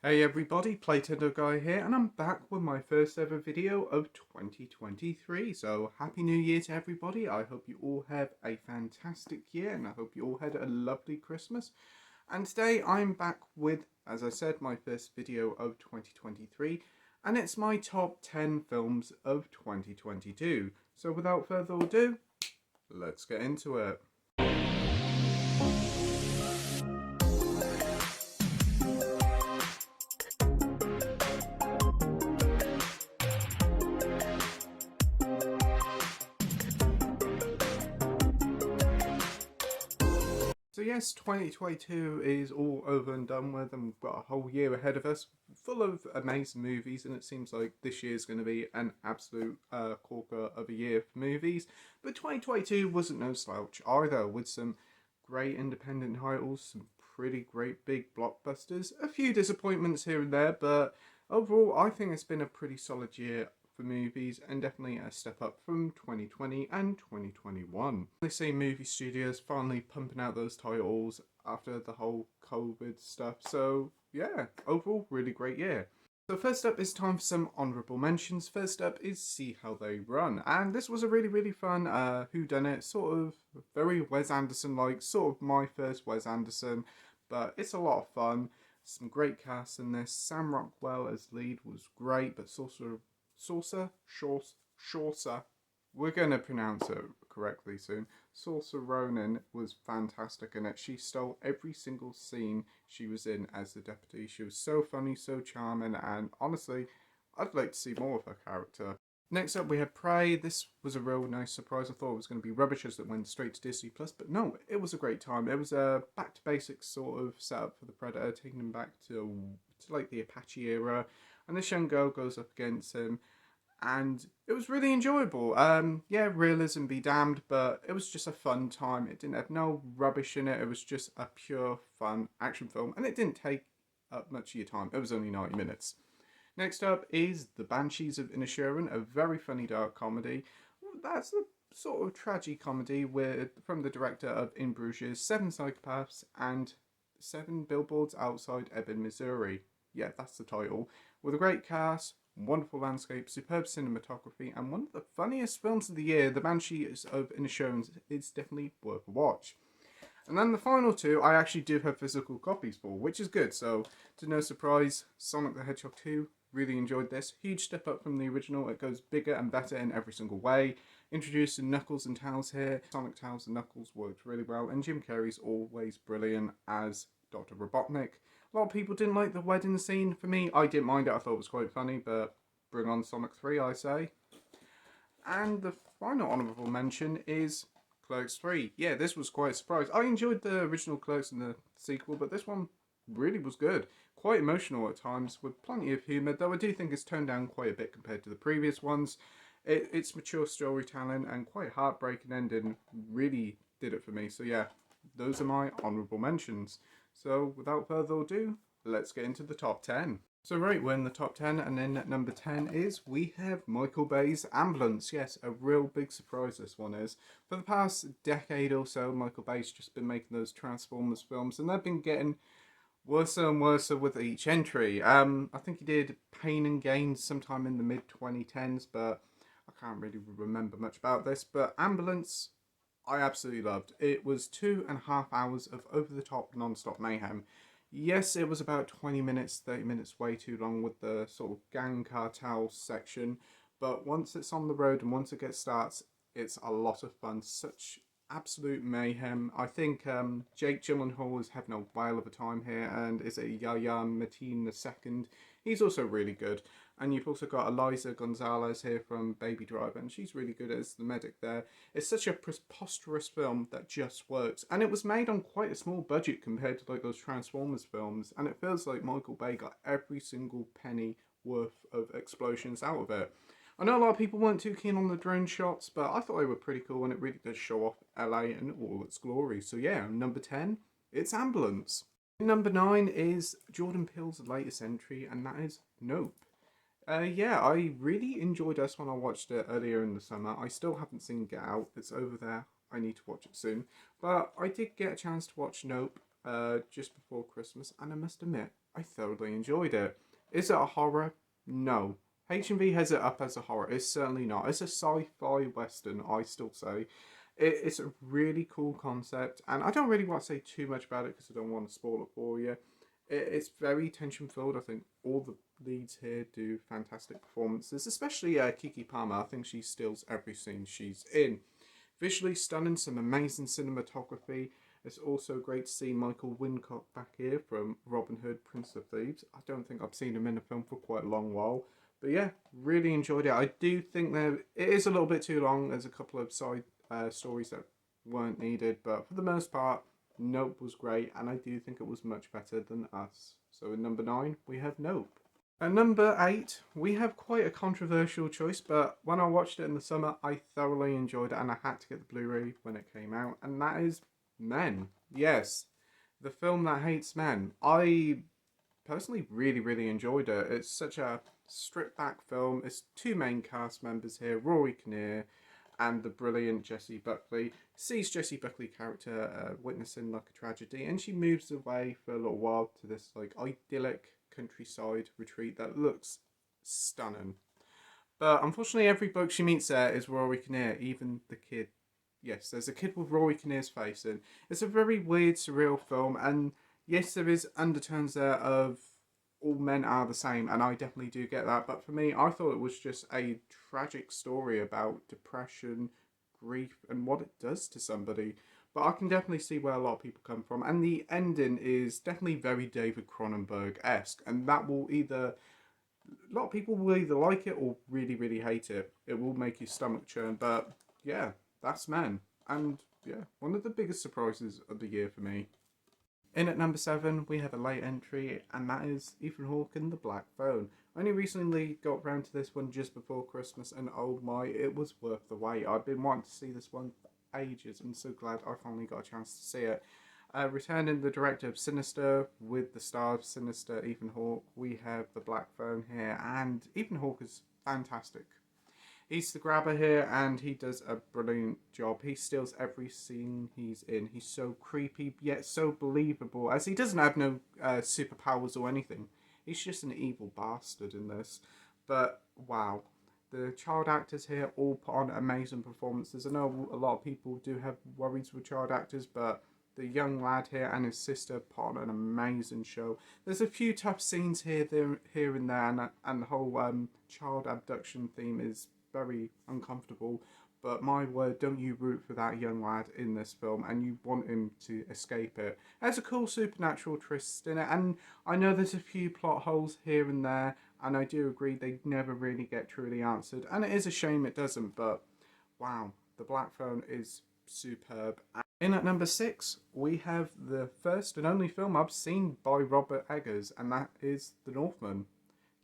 Hey everybody, Playtendoguy here, and I'm back with my first ever video of 2023. So happy new year to everybody. I hope you all have a fantastic year and I hope you all had a lovely Christmas. And today I'm back with, as I said, my first video of 2023, and it's my top 10 films of 2022. So without further ado, let's get into it. So yes, 2022 is all over and done with, and we've got a whole year ahead of us, full of amazing movies, and it seems like this year is going to be an absolute corker of a year for movies. But 2022 wasn't no slouch either, with some great independent titles, some pretty great big blockbusters, a few disappointments here and there, but overall I think it's been a pretty solid year for movies and definitely a step up from 2020 and 2021. They say movie studios finally pumping out those titles after the whole COVID stuff, so yeah, overall really great year. So first up is time for some honourable mentions. First up is See How They Run, and this was a really fun whodunit, sort of very Wes Anderson like, sort of my first Wes Anderson, but it's a lot of fun. Some great casts in this. Sam Rockwell as lead was great, but Saoirse, we're going to pronounce it correctly soon. Saoirse Ronan was fantastic in it. She stole every single scene she was in as the deputy. She was so funny, so charming, and honestly, I'd like to see more of her character. Next up, we have Prey. This was a real nice surprise. I thought it was going to be rubbish as it went straight to Disney Plus, but no, it was a great time. It was a back to basics sort of setup for the Predator, taking him back to like the Apache era, and this young girl goes up against him, and it was really enjoyable. Yeah, realism be damned, but it was just a fun time. It didn't have no rubbish in it. It was just a pure fun action film, and it didn't take up much of your time. It was only 90 minutes. Next up is The Banshees of Inisherin, a very funny dark comedy. That's a sort of tragic comedy from the director of In Bruges, Seven Psychopaths, and Seven Billboards Outside Ebbing, Missouri. Yeah, that's the title. With a great cast, wonderful landscape, superb cinematography, and one of the funniest films of the year, The Banshees of Inisherin, is definitely worth a watch. And then the final two, I actually do have physical copies for, which is good. So, to no surprise, Sonic the Hedgehog 2, really enjoyed this. Huge step up from the original. It goes bigger and better in every single way. Introducing Knuckles and Tails here. Sonic, Tails and Knuckles worked really well. And Jim Carrey's always brilliant as Dr. Robotnik. A lot of people didn't like the wedding scene. For me, I didn't mind it. I thought it was quite funny, but bring on Sonic 3, I say. And the final honourable mention is Clerks 3. Yeah, this was quite a surprise. I enjoyed the original Clerks and the sequel, but this one really was good. Quite emotional at times, with plenty of humour, though I do think it's toned down quite a bit compared to the previous ones. It's mature storytelling and quite heartbreaking ending really did it for me. So yeah, those are my honourable mentions. So without further ado, let's get into the top 10. So right, we're in the top 10, and then at number 10 is, we have Michael Bay's Ambulance. Yes, a real big surprise this one is. For the past decade or so, Michael Bay's just been making those Transformers films, and they've been getting worse and worse with each entry. I think he did Pain and Gain sometime in the mid-2010s, but I can't really remember much about this. But Ambulance, I absolutely loved. It was 2.5 hours of over-the-top non-stop mayhem. Yes, it was about 20 minutes, 30 minutes way too long with the sort of gang cartel section, but once it's on the road and once it gets started, it's a lot of fun. Such absolute mayhem. I think Jake Gyllenhaal is having a whale of a time here, and is it Yahya Mateen II? He's also really good. And you've also got Eliza Gonzalez here from Baby Driver, and she's really good as the medic there. It's such a preposterous film that just works. And it was made on quite a small budget compared to like those Transformers films, and it feels like Michael Bay got every single penny worth of explosions out of it. I know a lot of people weren't too keen on the drone shots, but I thought they were pretty cool, and it really does show off LA in all its glory. So yeah, number 10, it's Ambulance. Number 9 is Jordan Peele's latest entry, and that is Nope. Yeah, I really enjoyed this when I watched it earlier in the summer. I still haven't seen Get Out. It's over there. I need to watch it soon. But I did get a chance to watch Nope just before Christmas, and I must admit, I thoroughly enjoyed it. Is it a horror? No. H&V has it up as a horror. It's certainly not. It's a sci-fi western, I still say. It's a really cool concept, and I don't really want to say too much about it because I don't want to spoil it for you. It's very tension filled. I think all the leads here do fantastic performances, especially Kiki Palmer. I think she steals every scene she's in. Visually stunning, some amazing cinematography. It's also great to see Michael Wincott back here from Robin Hood, Prince of Thieves. I don't think I've seen him in a film for quite a long while. But yeah, really enjoyed it. I do think that it is a little bit too long. There's a couple of side stories that weren't needed. But for the most part, Nope was great. And I do think it was much better than Us. So in number 9, we have Nope. At number 8, we have quite a controversial choice, but when I watched it in the summer, I thoroughly enjoyed it and I had to get the Blu-ray when it came out, and that is Men. Yes, the film that hates men. I personally really enjoyed it. It's such a stripped back film. It's two main cast members here, Rory Kinnear and the brilliant Jessie Buckley. Sees Jessie Buckley character witnessing like a tragedy, and she moves away for a little while to this like idyllic countryside retreat that looks stunning. But unfortunately, every bloke she meets there is Rory Kinnear, even the kid. Yes, there's a kid with Rory Kinnear's face in. It's a very weird, surreal film, and yes, there is undertones there of all men are the same, and I definitely do get that. But for me, I thought it was just a tragic story about depression, grief, and what it does to somebody. But I can definitely see where a lot of people come from, and the ending is definitely very David Cronenberg-esque, and that will either a lot of people will either like it or really hate it. It will make your stomach churn, but yeah, that's Men, and yeah, one of the biggest surprises of the year for me. In at number 7, we have a late entry, and that is Ethan Hawke in The Black Phone. I only recently got round to this one just before Christmas, and oh my, it was worth the wait. I've been wanting to see this one for ages, and so glad I finally got a chance to see it. Returning the director of Sinister with the star of Sinister, Ethan Hawke, we have The Black Phone here, and Ethan Hawke is fantastic. He's the grabber here, and he does a brilliant job. He steals every scene he's in. He's so creepy, yet so believable, as he doesn't have no superpowers or anything. He's just an evil bastard in this. But, wow. The child actors here all put on amazing performances. I know a lot of people do have worries with child actors, but the young lad here and his sister put on an amazing show. There's a few tough scenes here and there, and the whole child abduction theme is very uncomfortable, but my word, don't you root for that young lad in this film, and you want him to escape it. There's a cool supernatural twist in it, and I know there's a few plot holes here and there, and I do agree they never really get truly answered, and it is a shame it doesn't, but wow, The Black Phone is superb. In at number 6, we have the first and only film I've seen by Robert Eggers, and that is The Northman.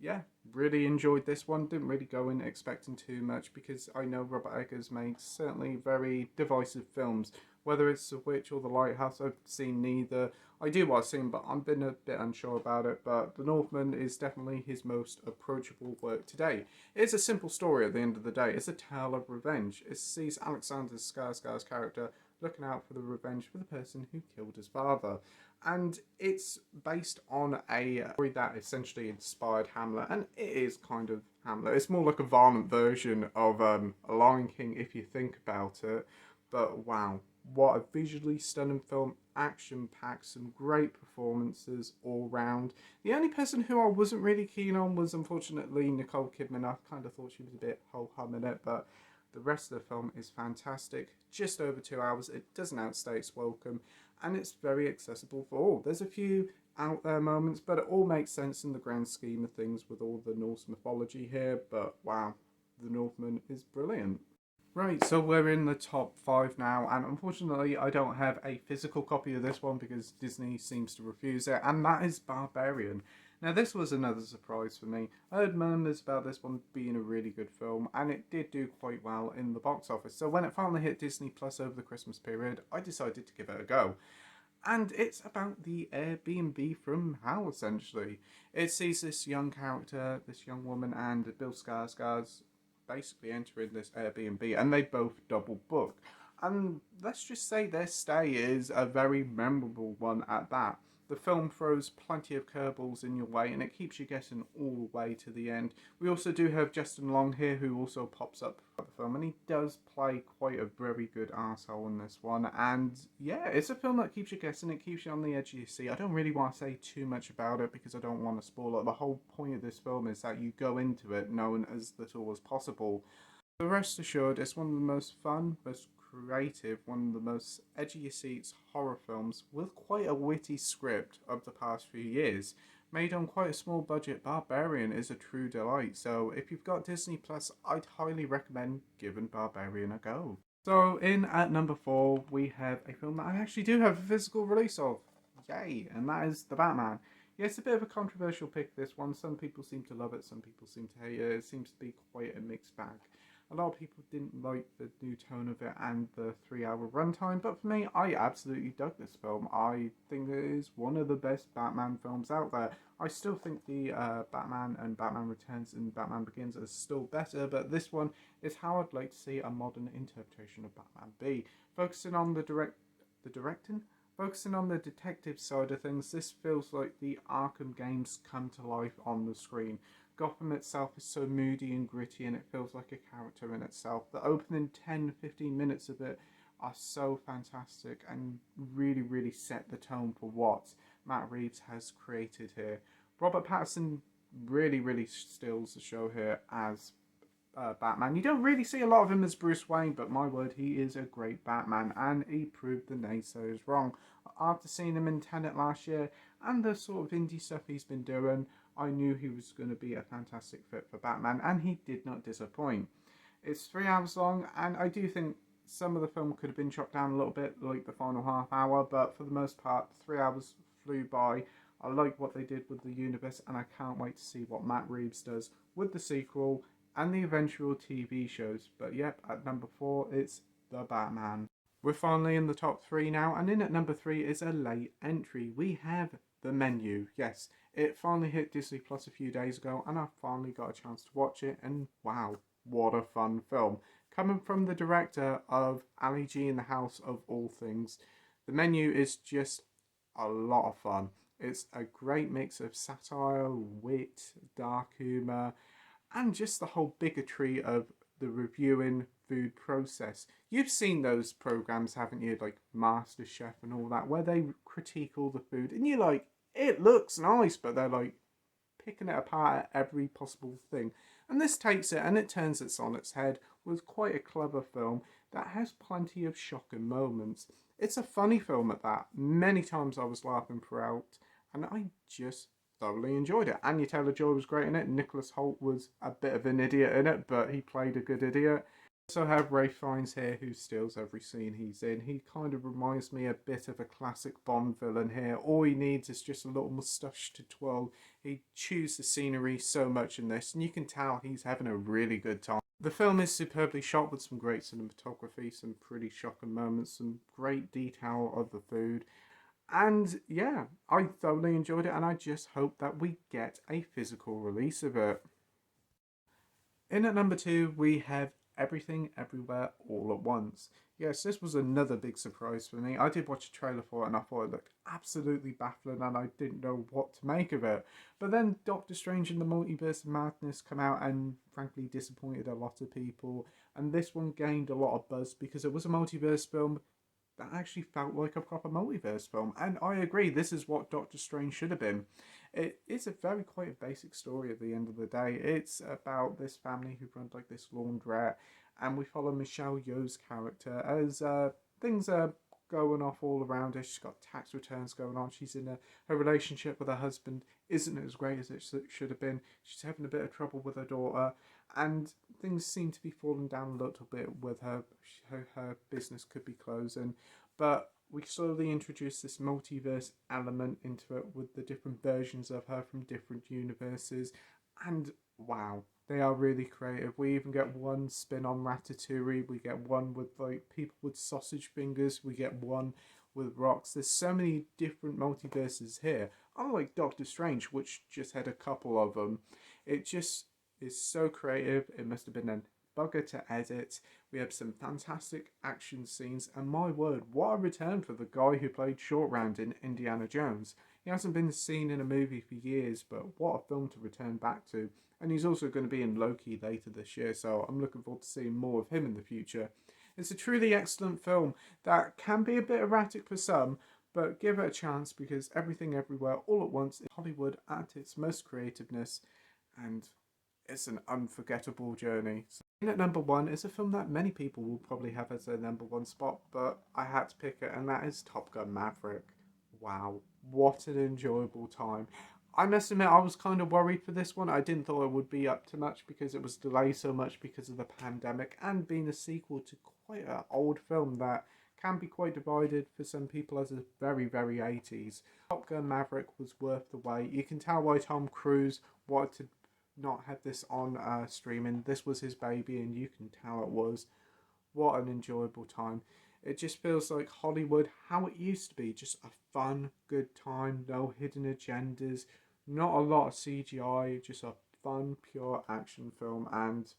Yeah, really enjoyed this one. Didn't really go in expecting too much because I know Robert Eggers makes certainly very divisive films. Whether it's The Witch or The Lighthouse, I've seen neither. I do what I've seen, but I've been a bit unsure about it. But The Northman is definitely his most approachable work today. It's a simple story at the end of the day. It's a tale of revenge. It sees Alexander Skarsgård's character looking out for the revenge for the person who killed his father. And it's based on a story that essentially inspired Hamlet, and it is kind of Hamlet. It's more like a violent version of a Lion King if you think about it. But wow, what a visually stunning film, action-packed, some great performances all round. The only person who I wasn't really keen on was unfortunately Nicole Kidman. I kind of thought she was a bit ho-hum in it, but the rest of the film is fantastic. Just over 2 hours. It doesn't outstay its welcome, and it's very accessible for all. There's a few out there moments, but it all makes sense in the grand scheme of things with all the Norse mythology here. But wow, The Northman is brilliant. Right, so we're in the top 5 now, and unfortunately I don't have a physical copy of this one because Disney seems to refuse it, and that is Barbarian. Now this was another surprise for me. I heard murmurs about this one being a really good film, and it did do quite well in the box office. So when it finally hit Disney Plus over the Christmas period, I decided to give it a go. And it's about the Airbnb from hell, essentially. It sees this young character, this young woman, and Bill Skarsgård's basically entering this Airbnb, and they both double book. And let's just say their stay is a very memorable one at that. The film throws plenty of curveballs in your way and it keeps you guessing all the way to the end. We also do have Justin Long here, who also pops up throughout the film, and he does play quite a very good arsehole in this one. And yeah, it's a film that keeps you guessing, it keeps you on the edge of your seat. I don't really want to say too much about it because I don't want to spoil it. The whole point of this film is that you go into it knowing as little as possible. So rest assured, it's one of the most fun, most creative, one of the most edge of your seats horror films with quite a witty script of the past few years. Made on quite a small budget, Barbarian is a true delight. So if you've got Disney Plus, I'd highly recommend giving Barbarian a go. So in at number 4, we have a film that I actually do have a physical release of. Yay! And that is The Batman. Yeah, it's a bit of a controversial pick, this one. Some people seem to love it, some people seem to hate it. It seems to be quite a mixed bag. A lot of people didn't like the new tone of it and the 3-hour runtime, but for me, I absolutely dug this film. I think it is one of the best Batman films out there. I still think the Batman and Batman Returns and Batman Begins are still better, but this one is how I'd like to see a modern interpretation of Batman be. Focusing on the directing? Focusing on the detective side of things, this feels like the Arkham games come to life on the screen. Gotham itself is so moody and gritty and it feels like a character in itself. The opening 10-15 minutes of it are so fantastic and really set the tone for what Matt Reeves has created here. Robert Pattinson really steals the show here as Batman. You don't really see a lot of him as Bruce Wayne, but my word, he is a great Batman, and he proved the naysayers wrong. After seeing him in Tenet last year, and the sort of indie stuff he's been doing, I knew he was going to be a fantastic fit for Batman, and he did not disappoint. It's 3 hours long, and I do think some of the film could have been chopped down a little bit, like the final half hour, but for the most part, 3 hours flew by. I like what they did with the universe, and I can't wait to see what Matt Reeves does with the sequel and the eventual TV shows. But yep, at number 4, it's The Batman. We're finally in the top 3 now, and in at number 3 is a late entry. We have The Menu. Yes, it finally hit Disney Plus a few days ago, and I finally got a chance to watch it, and wow, what a fun film. Coming from the director of Ali G in the House of All Things, The Menu is just a lot of fun. It's a great mix of satire, wit, dark humour, and just the whole bigotry of the reviewing food process. You've seen those programs, haven't you, like MasterChef and all that, where they critique all the food, and you're like, it looks nice, but they're like picking it apart at every possible thing. And this takes it and it turns it on its head with quite a clever film that has plenty of shocking moments. It's a funny film at that. Many times I was laughing throughout, and I just thoroughly enjoyed it. Anya Taylor-Joy was great in it. Nicholas Hoult was a bit of an idiot in it, but he played a good idiot. Also have Ralph Fiennes here, who steals every scene he's in. He kind of reminds me a bit of a classic Bond villain here. All he needs is just a little moustache to twirl. He chews the scenery so much in this, and you can tell he's having a really good time. The film is superbly shot with some great cinematography, some pretty shocking moments, some great detail of the food. And yeah, I thoroughly enjoyed it, and I just hope that we get a physical release of it. In at number 2, we have Everything Everywhere All at Once. Yes, this was another big surprise for me. I did watch a trailer for it and I thought it looked absolutely baffling and I didn't know what to make of it. But then Doctor Strange and the Multiverse of Madness come out and frankly disappointed a lot of people. And this one gained a lot of buzz because it was a multiverse film that actually felt like a proper multiverse film. And I agree, this is what Doctor Strange should have been. It is a very quite a basic story at the end of the day. It's about this family who runs like this laundrette, and we follow Michelle Yeoh's character as things are going off all around her. She's got tax returns going on. She's in her relationship with her husband isn't as great as it should have been. She's having a bit of trouble with her daughter, and things seem to be falling down a little bit with her. Her business could be closing, but we slowly introduce this multiverse element into it with the different versions of her from different universes, and wow, they are really creative. We even get one spin on Ratatouille, we get one with like people with sausage fingers, we get one with rocks. There's so many different multiverses here, unlike Doctor Strange, which just had a couple of them. It just is so creative. It must have been an bugger to edit. We have some fantastic action scenes, and my word, what a return for the guy who played Short Round in Indiana Jones. He hasn't been seen in a movie for years, but what a film to return back to. And he's also going to be in Loki later this year, so I'm looking forward to seeing more of him in the future. It's a truly excellent film that can be a bit erratic for some, but give it a chance because Everything Everywhere All at Once is Hollywood at its most creativeness, and it's an unforgettable journey. So, in at number one is a film that many people will probably have as their number one spot, but I had to pick it, and that is Top Gun Maverick. Wow, what an enjoyable time. I must admit, I was kind of worried for this one. I didn't thought it would be up to much because it was delayed so much because of the pandemic and being a sequel to quite an old film that can be quite divided for some people as a very, very 80s. Top Gun Maverick was worth the wait. You can tell why Tom Cruise wanted to not have this on streaming. This was his baby, and you can tell it was. What an enjoyable time. It just feels like Hollywood, how it used to be. Just a fun, good time, no hidden agendas, not a lot of CGI, just a fun, pure action film, and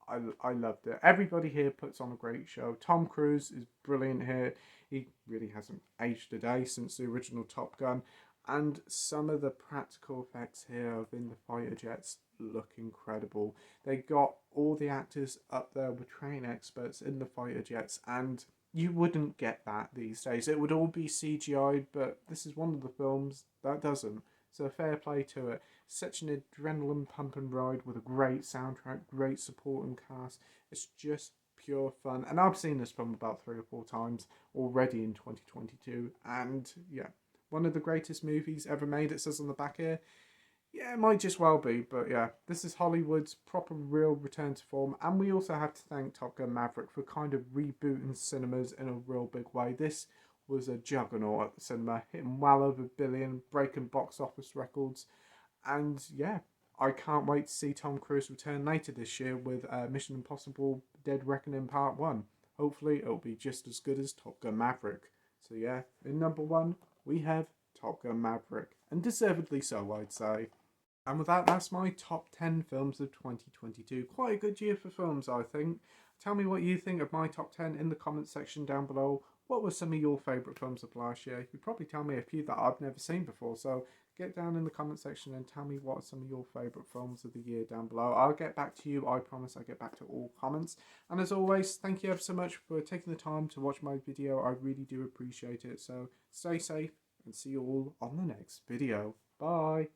I loved it. Everybody here puts on a great show. Tom Cruise is brilliant here. He really hasn't aged a day since the original Top Gun. And some of the practical effects here of in the fighter jets look incredible. They got all the actors up there with trained experts in the fighter jets, and you wouldn't get that these days. It would all be CGI, but this is one of the films that doesn't. So fair play to it. Such an adrenaline pumping ride with a great soundtrack, great supporting cast. It's just pure fun. And I've seen this film about 3 or 4 times already in 2022. And yeah, one of the greatest movies ever made, it says on the back here. Yeah, it might just well be, but yeah, this is Hollywood's proper real return to form, and we also have to thank Top Gun Maverick for kind of rebooting cinemas in a real big way. This was a juggernaut at the cinema, hitting well over $1 billion, breaking box office records, and yeah, I can't wait to see Tom Cruise return later this year with Mission Impossible Dead Reckoning Part 1. Hopefully it'll be just as good as Top Gun Maverick. So yeah, in number one, we have Top Gun Maverick, and deservedly so, I'd say. And with that, that's my top 10 films of 2022. Quite a good year for films, I think. Tell me what you think of my top 10 in the comments section down below. What were some of your favourite films of last year? You'd probably tell me a few that I've never seen before, so get down in the comment section and tell me what are some of your favourite films of the year down below. I'll get back to you, I promise I'll get back to all comments. And as always, thank you ever so much for taking the time to watch my video. I really do appreciate it. So stay safe and see you all on the next video. Bye!